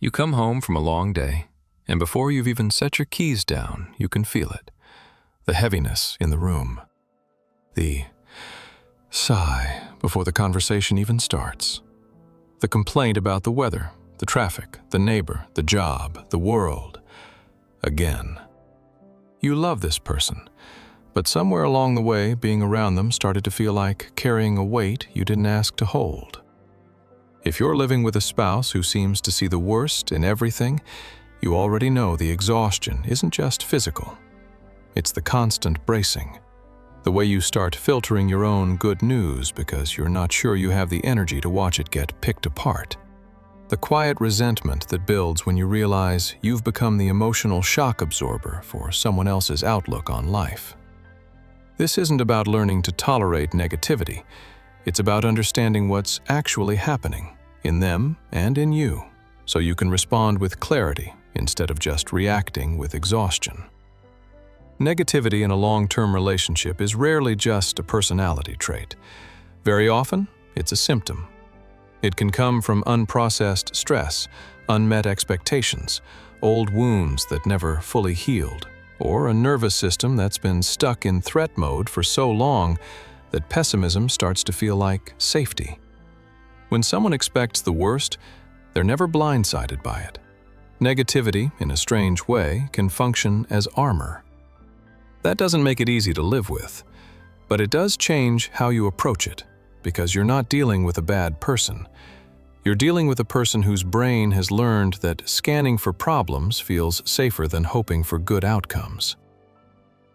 You come home from a long day, and before you've even set your keys down, you can feel it. The heaviness in the room. The sigh before the conversation even starts. The complaint about the weather, the traffic, the neighbor, the job, the world. Again. You love this person, but somewhere along the way, being around them started to feel like carrying a weight you didn't ask to hold. If you're living with a spouse who seems to see the worst in everything, you already know the exhaustion isn't just physical. It's the constant bracing. The way you start filtering your own good news because you're not sure you have the energy to watch it get picked apart. The quiet resentment that builds when you realize you've become the emotional shock absorber for someone else's outlook on life. This isn't about learning to tolerate negativity. It's about understanding what's actually happening in them and in you, so you can respond with clarity instead of just reacting with exhaustion. Negativity in a long-term relationship is rarely just a personality trait. Very often, it's a symptom. It can come from unprocessed stress, unmet expectations, old wounds that never fully healed, or a nervous system that's been stuck in threat mode for so long that pessimism starts to feel like safety. When someone expects the worst, they're never blindsided by it. Negativity, in a strange way, can function as armor. That doesn't make it easy to live with, but it does change how you approach it, because you're not dealing with a bad person. You're dealing with a person whose brain has learned that scanning for problems feels safer than hoping for good outcomes.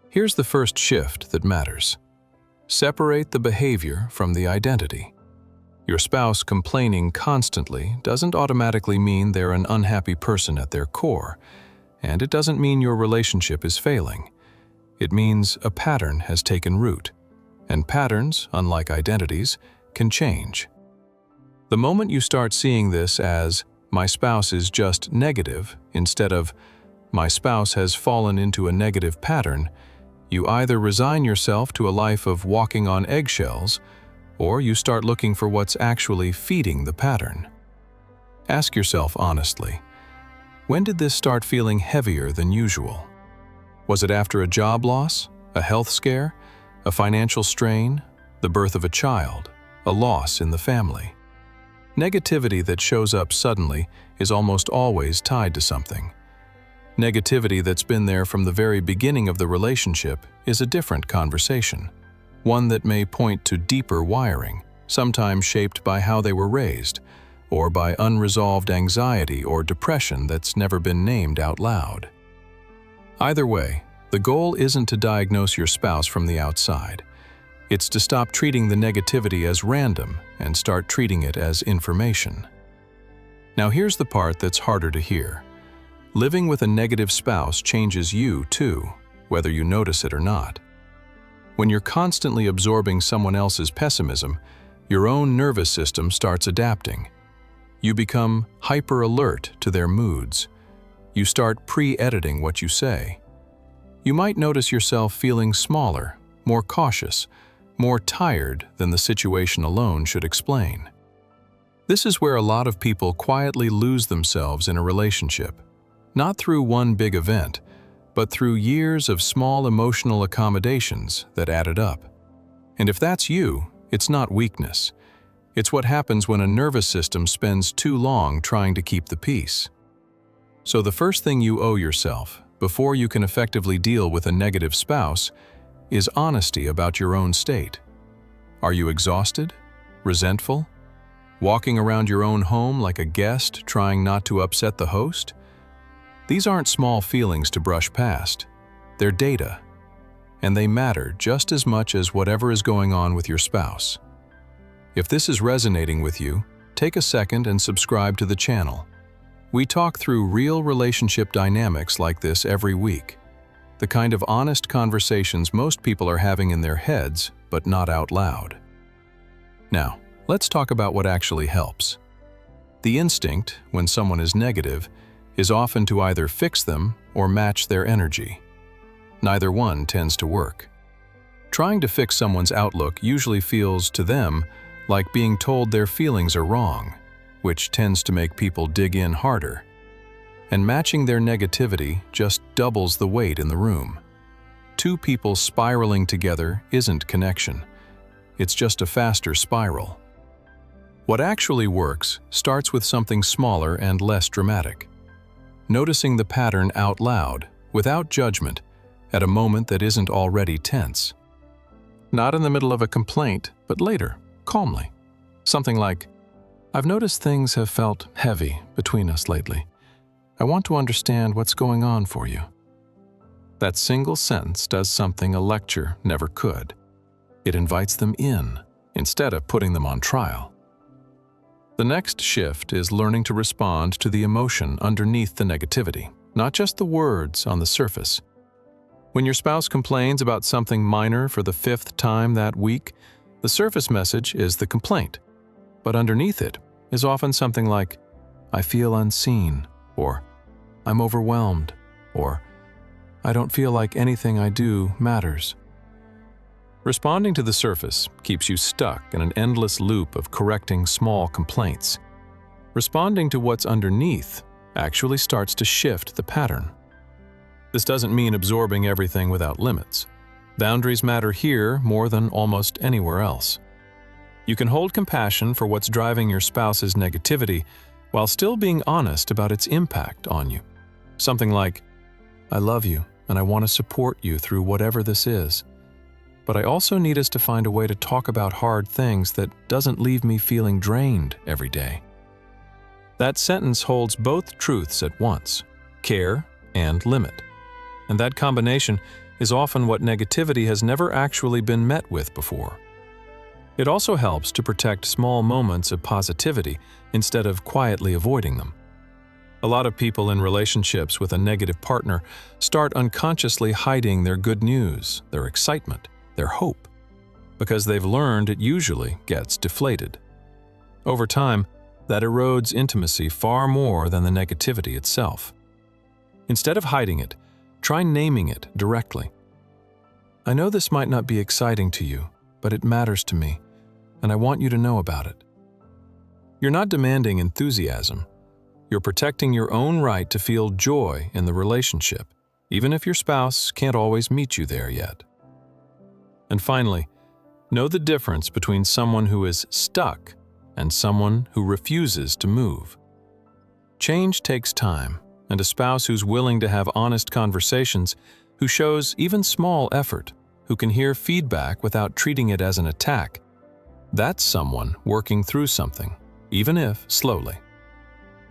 Here's the first shift that matters. Separate the behavior from the identity. Your spouse complaining constantly doesn't automatically mean they're an unhappy person at their core, and it doesn't mean your relationship is failing. It means a pattern has taken root, and patterns, unlike identities, can change. The moment you start seeing this as, my spouse is just negative, instead of, my spouse has fallen into a negative pattern, you either resign yourself to a life of walking on eggshells, or you start looking for what's actually feeding the pattern. Ask yourself honestly, when did this start feeling heavier than usual? Was it after a job loss, a health scare, a financial strain, the birth of a child, a loss in the family? Negativity that shows up suddenly is almost always tied to something. Negativity that's been there from the very beginning of the relationship is a different conversation, one that may point to deeper wiring, sometimes shaped by how they were raised, or by unresolved anxiety or depression that's never been named out loud. Either way, the goal isn't to diagnose your spouse from the outside. It's to stop treating the negativity as random and start treating it as information. Now here's the part that's harder to hear. Living with a negative spouse changes you too, whether you notice it or not. When you're constantly absorbing someone else's pessimism, your own nervous system starts adapting. You become hyper-alert to their moods. You start pre-editing what you say. You might notice yourself feeling smaller, more cautious, more tired than the situation alone should explain. This is where a lot of people quietly lose themselves in a relationship, not through one big event, but through years of small emotional accommodations that added up. And if that's you, it's not weakness. It's what happens when a nervous system spends too long trying to keep the peace. So the first thing you owe yourself, before you can effectively deal with a negative spouse, is honesty about your own state. Are you exhausted? Resentful? Walking around your own home like a guest, trying not to upset the host? These aren't small feelings to brush past. They're data, and they matter just as much as whatever is going on with your spouse. If this is resonating with you, take a second and subscribe to the channel. We talk through real relationship dynamics like this every week, the kind of honest conversations most people are having in their heads, but not out loud. Now, let's talk about what actually helps. The instinct, when someone is negative, is often to either fix them or match their energy. Neither one tends to work. Trying to fix someone's outlook usually feels, to them, like being told their feelings are wrong, which tends to make people dig in harder. and matching their negativity just doubles the weight in the room. Two people spiraling together isn't connection. It's just a faster spiral. What actually works starts with something smaller and less dramatic. Noticing the pattern out loud, without judgment, at a moment that isn't already tense. Not in the middle of a complaint, but later, calmly. Something like, "I've noticed things have felt heavy between us lately. I want to understand what's going on for you." That single sentence does something a lecture never could. It invites them in, instead of putting them on trial. The next shift is learning to respond to the emotion underneath the negativity, not just the words on the surface. When your spouse complains about something minor for the 5th time that week, the surface message is the complaint. But underneath it is often something like, "I feel unseen," or "I'm overwhelmed," or "I don't feel like anything I do matters." Responding to the surface keeps you stuck in an endless loop of correcting small complaints. Responding to what's underneath actually starts to shift the pattern. This doesn't mean absorbing everything without limits. Boundaries matter here more than almost anywhere else. You can hold compassion for what's driving your spouse's negativity while still being honest about its impact on you. Something like, "I love you and I want to support you through whatever this is. But I also need us to find a way to talk about hard things that doesn't leave me feeling drained every day." That sentence holds both truths at once, care and limit. And that combination is often what negativity has never actually been met with before. It also helps to protect small moments of positivity instead of quietly avoiding them. A lot of people in relationships with a negative partner start unconsciously hiding their good news, their excitement, their hope, because they've learned it usually gets deflated. Over time, that erodes intimacy far more than the negativity itself. Instead of hiding it, try naming it directly. "I know this might not be exciting to you, but it matters to me, and I want you to know about it." You're not demanding enthusiasm. You're protecting your own right to feel joy in the relationship, even if your spouse can't always meet you there yet. And finally, know the difference between someone who is stuck and someone who refuses to move. Change takes time, and a spouse who's willing to have honest conversations, who shows even small effort, who can hear feedback without treating it as an attack, that's someone working through something, even if slowly.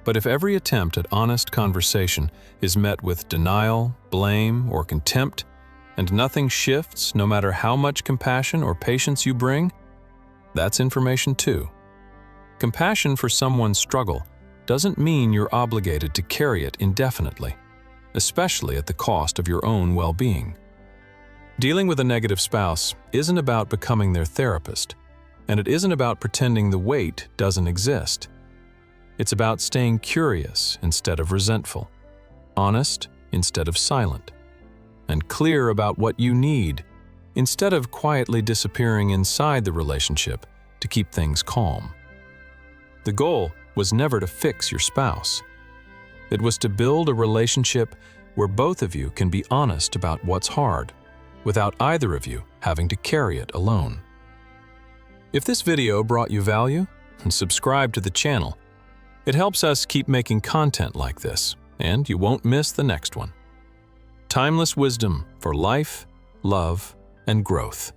But if every attempt at honest conversation is met with denial, blame, or contempt, and nothing shifts no matter how much compassion or patience you bring, that's information too. Compassion for someone's struggle doesn't mean you're obligated to carry it indefinitely, especially at the cost of your own well-being. Dealing with a negative spouse isn't about becoming their therapist, and it isn't about pretending the weight doesn't exist. It's about staying curious instead of resentful, honest instead of silent, and clear about what you need instead of quietly disappearing inside the relationship to keep things calm. The goal was never to fix your spouse. It was to build a relationship where both of you can be honest about what's hard, without either of you having to carry it alone. If this video brought you value, subscribe to the channel. It helps us keep making content like this, and you won't miss the next one. Timeless wisdom for life, love, and growth.